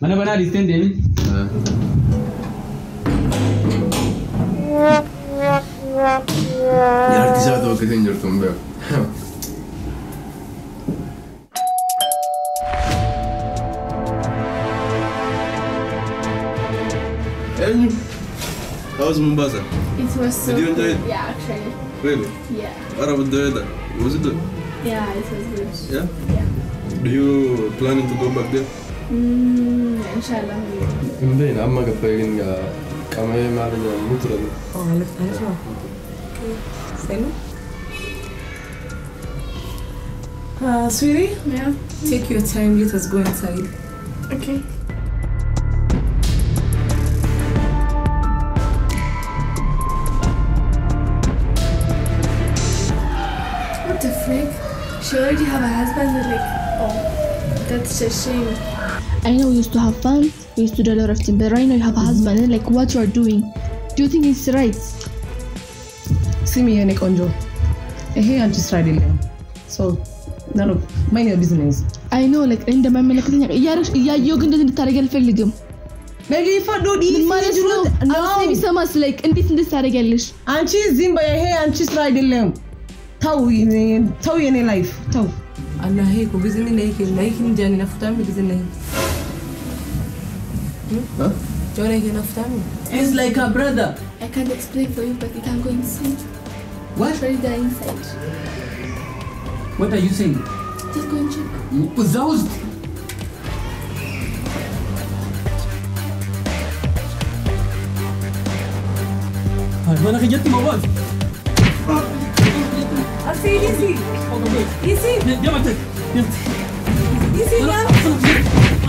Mana bana listen David. यार किसी तो किसी इंजर तुम बे And how was Mombasa? It was so Did you enjoy good. it? Yeah, actually. Really? Yeah. What about the weather? Was it good? Yeah, it was good. Yeah? Yeah. Do you planning to go back there? Inshallah. Hindi, amma kapagin nga kami malam yang mutra. Oh, let's go. Okay. Same. Sweetie? Yeah. Take your time. Let us go inside. Okay. What the frick? She already have a husband. Like, oh, that's a shame. I know we used to have fun, we used to do a lot of things, but right now you have a husband and like what you are doing, do you think it's right? See me here, Nikonjo. Hey, I'm just riding there. So, none of mind your business. I know like عند ما ملكتني يا يوجن ده تارجع الفيلم. Maybe if I do this, no. Maybe some us like and this تارجع ليش. And she's Zimba here and she's riding them. Tau in life. Tau. Allah hey ko bizini nahi ke njani nafutami bizini nahi. Huh? Jone ke nafutami. It's like a brother. I can't explain for you, but you can go inside. What? Right there inside. What are you saying? Just go and check. Zaust. أنا خجلت مواد. أصيل easy. Easy. جمعتك. Easy now.